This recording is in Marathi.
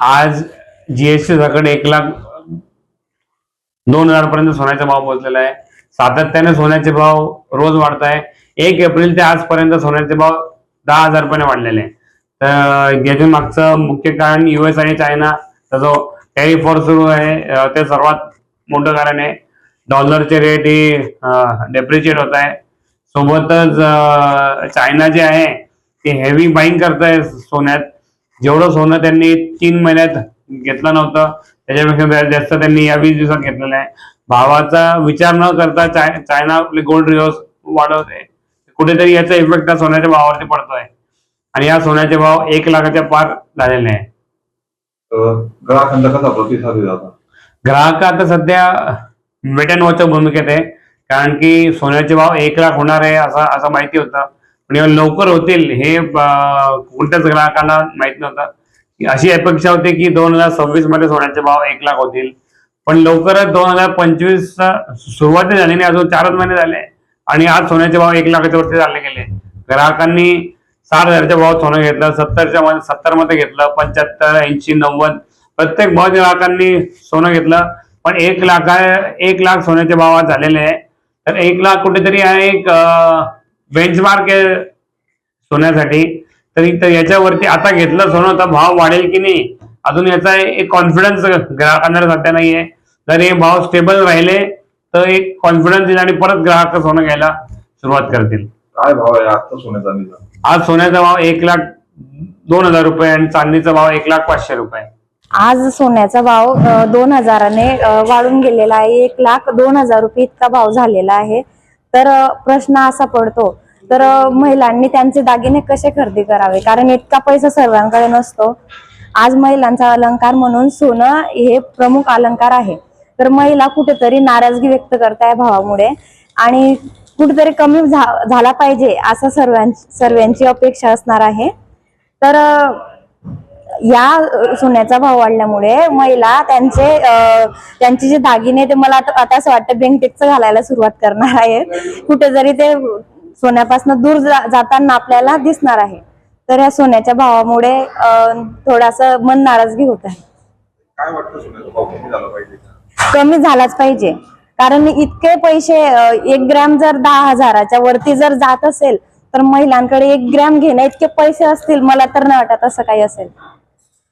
आज जीएसटी सकट 1,02,000 पर्यंत सोन्याचा भाव पोहोचलेला आहे। सातत्याने सोन्याचे भाव रोज वाढत आहे। 1 एप्रिल ते आजपर्यंत सोन्याचे भाव 10,000 रुपये वाढलेले आहे। तर याच्या मागचं मुख्य कारण US आणि चायनाचा जो टॅरिफ वॉर सुरू आहे ते सर्वात मोठं कारण आहे। डॉलरचे रेट ही डेप्रिशिएट होत आहे। सोबतच चायना जे आहे ते हेवी बाईंग करत आहे सोन्यात। जेवढं सोनं त्यांनी 3 महिन्यात घेतलं नव्हतं त्याच्यापेक्षा जास्त त्यांनी या 20 दिवसात घेतलेलं आहे। भावाचा विचार न करता चायना आपले गोल्ड रिझर्व्ह वाढवते। कुठेतरी याचा इफेक्ट सोन्याच्या भावावरती पडतोय आणि या सोन्याचे भाव 1 लाखाच्या पार झालेले आहे। ग्राहकांचा कसा प्रतिसाद आहे आता? ग्राहक आता सध्या वेट अँड वॉचच्या भूमिकेत आहे, कारण की सोन्याचे भाव 1 लाख होणार आहे असं माहिती होतं, पण लवकर होतील हे कोणत्याच ग्राहकांना माहित नव्हतं। अशी अपेक्षा होती की 2026 मध्ये सोन्याचे भाव 1 लाख होतील, पण लवकरच 2025 सुरुवाती झाली नाही, अजून 4 महिने झाले आणि आज सोन्याचे भाव 1 लाखाच्या वरती चालले गेले। ग्राहकांनी 60,000च्या भाव सोनं घेतलं, 70 मध्ये घेतलं, 75, 80, 90 प्रत्येक भाव ग्राहकांनी सोनं घेतलं, पण 1 लाख सोन्याचे भाव आज झालेले आहे। तर 1 लाख कुठेतरी एक बेंचमार्क आहे सोन्यासाठी। तर याच्यावरती आता घेतलं सोनं तर भाव वाढेल की नाही अजून याचा एक कॉन्फिडन्स ग्राहकांना सध्या नाहीये। जर हे भाव स्टेबल राहिले तर एक कॉन्फिडन्स येईल आणि परत ग्राहक सोनं घ्यायला सुरुवात करतील। काय भाव आहे आता सोन्या चांदीचा? आज सोन्याचा भाव 1,02,000 रुपये आणि चांदीचा भाव 1,05,000 रुपये। आज सोन्याचा भाव 2,000ने वाढून गेलेला आहे। 1,02,000 रुपये इतका भाव झालेला आहे। तर प्रश्न असा पडतो, तर महिलांनी त्यांचे दागिने कसे खरेदी करावे, कारण इतका पैसा सर्वांकडे नसतो। आज महिलांचा अलंकार म्हणून सोनं हे प्रमुख अलंकार आहे। तर महिला कुठेतरी नाराजगी व्यक्त करताय भावामुळे आणि कुठेतरी कमी झाला पाहिजे असं सर्वांची अपेक्षा असणार आहे। तर या सोन्याचा भाव वाढल्यामुळे महिला त्यांचे जे दागिने ते मला आता असं वाटतं बेंटेक्स घालायला सुरुवात करणार आहेत। कुठेतरी ते सोन्यापासून दूर जाताना आपल्याला दिसणार आहे। तर या सोन्याच्या भावामुळे थोडासा मन नाराजगी होत आहे। काय वाटतं सोन्याचा भाव कमी झाला पाहिजे? कमी झालाच पाहिजे, कारण इतके पैसे 1 ग्रॅम जर 10,000च्या वरती जर जात असेल तर महिलांकडे 1 ग्रॅम घेण्या इतके पैसे असतील मला तर नाही वाटत असं काही असेल।